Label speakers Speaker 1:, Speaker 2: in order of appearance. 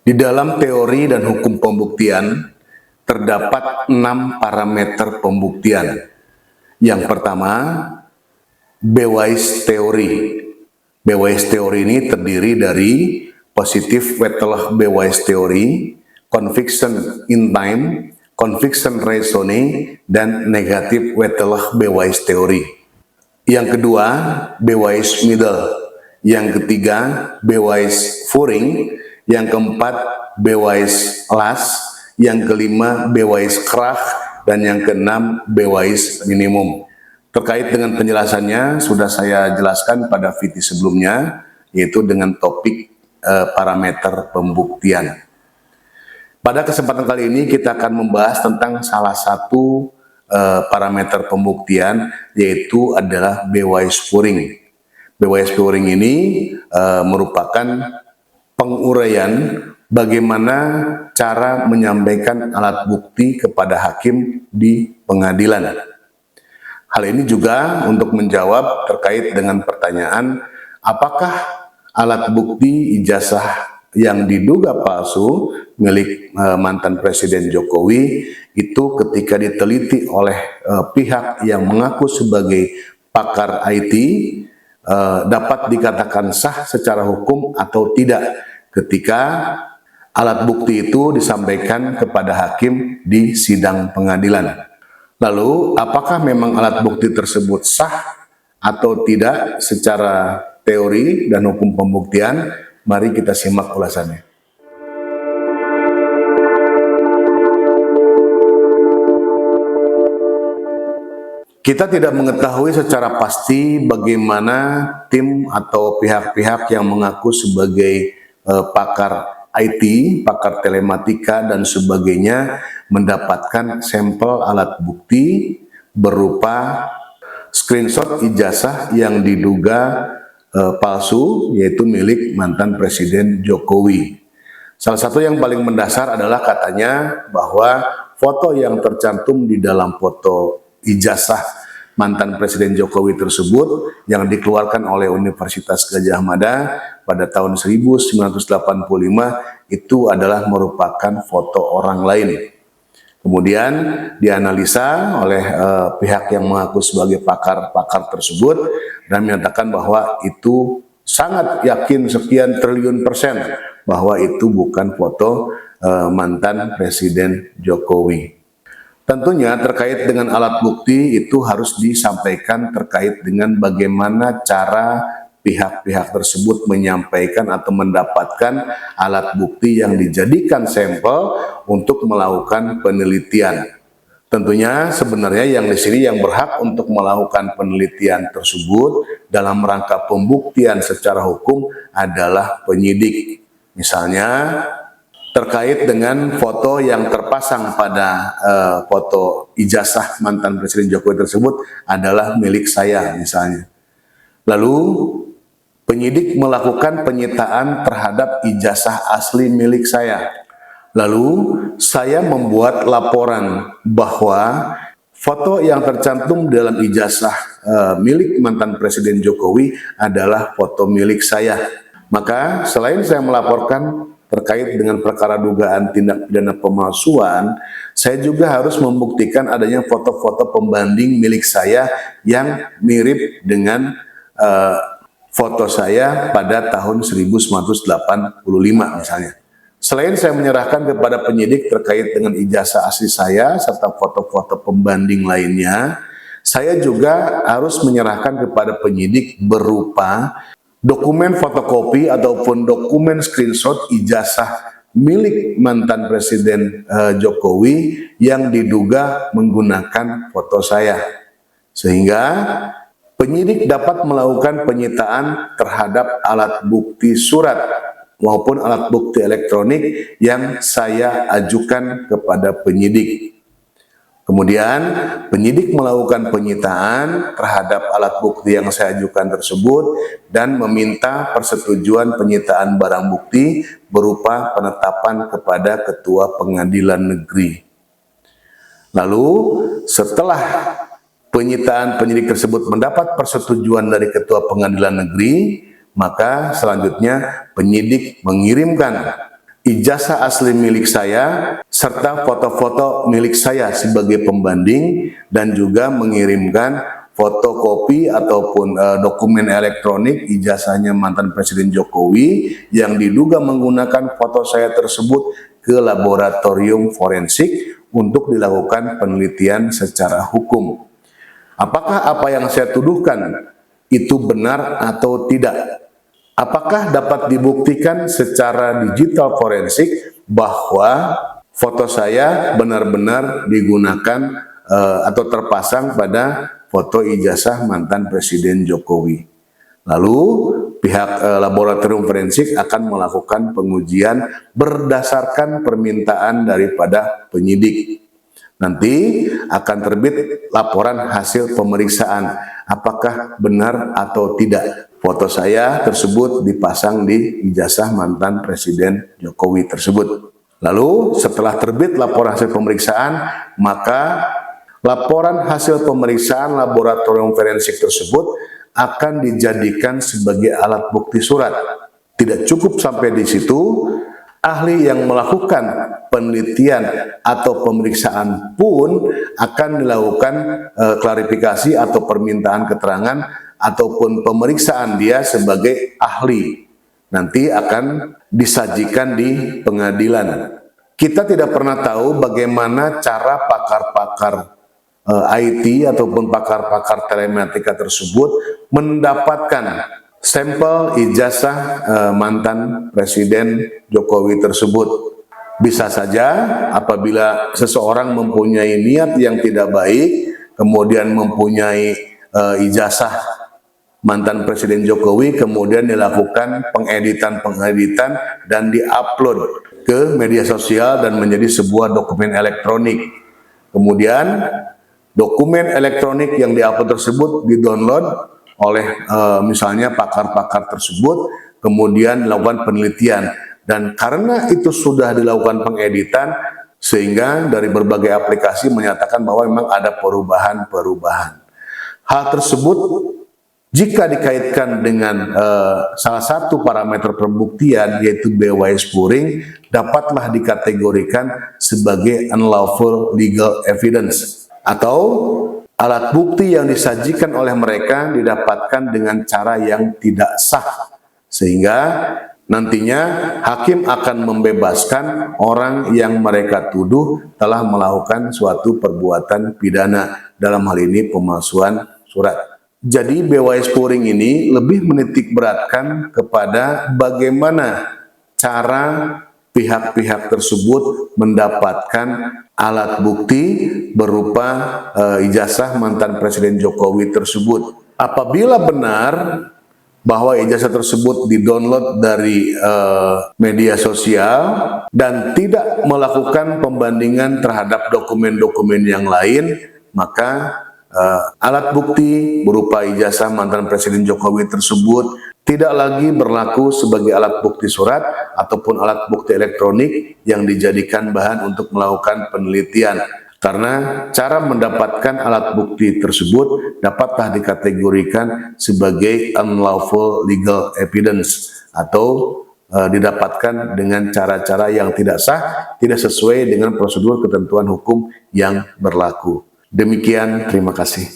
Speaker 1: Di dalam teori dan hukum pembuktian, terdapat 6 parameter pembuktian. Yang pertama, Bewijs teori. Bewijs teori ini terdiri dari positive wettelig Bewijs teori, conviction in time, conviction reasoning, dan negative wettelig Bewijs teori. Yang kedua, Bewijs middle. Yang ketiga, Bewijs voering. Yang keempat, Bewijs last. Yang kelima, Bewijs kracht. Dan yang keenam, Bewijs minimum. Terkait dengan penjelasannya, sudah saya jelaskan pada video sebelumnya, yaitu dengan topik parameter pembuktian. Pada kesempatan kali ini kita akan membahas tentang salah satu parameter pembuktian, yaitu adalah Bewijs voering. Bewijs voering ini merupakan penguraian bagaimana cara menyampaikan alat bukti kepada hakim di pengadilan. Hal ini juga untuk menjawab terkait dengan pertanyaan, apakah alat bukti ijazah yang diduga palsu milik mantan Presiden Jokowi itu ketika diteliti oleh pihak yang mengaku sebagai pakar IT dapat dikatakan sah secara hukum atau tidak ketika alat bukti itu disampaikan kepada hakim di sidang pengadilan. Lalu, apakah memang alat bukti tersebut sah atau tidak secara teori dan hukum pembuktian? Mari kita simak ulasannya. Kita tidak mengetahui secara pasti bagaimana tim atau pihak-pihak yang mengaku sebagai pakar IT, pakar telematika dan sebagainya mendapatkan sampel alat bukti berupa screenshot ijazah yang diduga palsu, yaitu milik mantan Presiden Jokowi. Salah satu yang paling mendasar adalah katanya bahwa foto yang tercantum di dalam foto ijazah mantan Presiden Jokowi tersebut yang dikeluarkan oleh Universitas Gadjah Mada pada tahun 1985 itu adalah merupakan foto orang lain. Kemudian dianalisa oleh pihak yang mengaku sebagai pakar tersebut dan menyatakan bahwa itu sangat yakin sekian triliun persen bahwa itu bukan foto mantan Presiden Jokowi. Tentunya terkait dengan alat bukti itu harus disampaikan terkait dengan bagaimana cara pihak-pihak tersebut menyampaikan atau mendapatkan alat bukti yang dijadikan sampel untuk melakukan penelitian. Tentunya sebenarnya yang di sini yang berhak untuk melakukan penelitian tersebut dalam rangka pembuktian secara hukum adalah penyidik. Misalnya terkait dengan foto yang terpasang pada foto ijazah mantan Presiden Jokowi tersebut adalah milik saya misalnya. Lalu penyidik melakukan penyitaan terhadap ijazah asli milik saya. Lalu saya membuat laporan bahwa foto yang tercantum dalam ijazah milik mantan Presiden Jokowi adalah foto milik saya. Maka selain saya melaporkan terkait dengan perkara dugaan tindak pidana pemalsuan, saya juga harus membuktikan adanya foto-foto pembanding milik saya yang mirip dengan foto saya pada tahun 1985 misalnya. Selain saya menyerahkan kepada penyidik terkait dengan ijazah asli saya serta foto-foto pembanding lainnya, saya juga harus menyerahkan kepada penyidik berupa dokumen fotokopi ataupun dokumen screenshot ijazah milik mantan Presiden Jokowi yang diduga menggunakan foto saya. Sehingga penyidik dapat melakukan penyitaan terhadap alat bukti surat maupun alat bukti elektronik yang saya ajukan kepada penyidik. Kemudian penyidik melakukan penyitaan terhadap alat bukti yang saya ajukan tersebut dan meminta persetujuan penyitaan barang bukti berupa penetapan kepada Ketua Pengadilan Negeri. Lalu setelah penyitaan penyidik tersebut mendapat persetujuan dari Ketua Pengadilan Negeri, maka selanjutnya penyidik mengirimkan ijazah asli milik saya, serta foto-foto milik saya sebagai pembanding, dan juga mengirimkan fotokopi ataupun dokumen elektronik ijazahnya mantan Presiden Jokowi yang diduga menggunakan foto saya tersebut ke laboratorium forensik untuk dilakukan penelitian secara hukum. Apakah apa yang saya tuduhkan itu benar atau tidak? Apakah dapat dibuktikan secara digital forensik bahwa foto saya benar-benar digunakan atau terpasang pada foto ijazah mantan Presiden Jokowi? Lalu pihak laboratorium forensik akan melakukan pengujian berdasarkan permintaan daripada penyidik. Nanti akan terbit laporan hasil pemeriksaan apakah benar atau tidak foto saya tersebut dipasang di ijazah mantan Presiden Jokowi tersebut. Lalu setelah terbit laporan hasil pemeriksaan, maka laporan hasil pemeriksaan laboratorium forensik tersebut akan dijadikan sebagai alat bukti surat. Tidak cukup sampai di situ, ahli yang melakukan penelitian atau pemeriksaan pun akan dilakukan klarifikasi atau permintaan keterangan ataupun pemeriksaan dia sebagai ahli. Nanti akan disajikan di pengadilan. Kita tidak pernah tahu bagaimana cara pakar-pakar IT ataupun pakar-pakar telematika tersebut mendapatkan sampel ijazah mantan Presiden Jokowi tersebut. Bisa saja apabila seseorang mempunyai niat yang tidak baik, kemudian mempunyai ijazah mantan Presiden Jokowi, kemudian dilakukan pengeditan dan diupload ke media sosial dan menjadi sebuah dokumen elektronik. Kemudian dokumen elektronik yang diupload tersebut didownload oleh misalnya pakar-pakar tersebut, kemudian dilakukan penelitian, dan karena itu sudah dilakukan pengeditan sehingga dari berbagai aplikasi menyatakan bahwa memang ada perubahan-perubahan. Hal tersebut jika dikaitkan dengan salah satu parameter pembuktian yaitu BWI spuring, dapatlah dikategorikan sebagai unlawful legal evidence atau alat bukti yang disajikan oleh mereka didapatkan dengan cara yang tidak sah, sehingga nantinya hakim akan membebaskan orang yang mereka tuduh telah melakukan suatu perbuatan pidana, dalam hal ini pemalsuan surat. Jadi BWI spuring ini lebih menitik beratkan kepada bagaimana cara pihak-pihak tersebut mendapatkan alat bukti berupa ijazah mantan Presiden Jokowi tersebut. Apabila benar bahwa ijazah tersebut didownload dari media sosial dan tidak melakukan pembandingan terhadap dokumen-dokumen yang lain, maka alat bukti berupa ijazah mantan Presiden Jokowi tersebut tidak lagi berlaku sebagai alat bukti surat ataupun alat bukti elektronik yang dijadikan bahan untuk melakukan penelitian, karena cara mendapatkan alat bukti tersebut dapatlah dikategorikan sebagai unlawful legal evidence atau didapatkan dengan cara-cara yang tidak sah, tidak sesuai dengan prosedur ketentuan hukum yang berlaku. Demikian, terima kasih.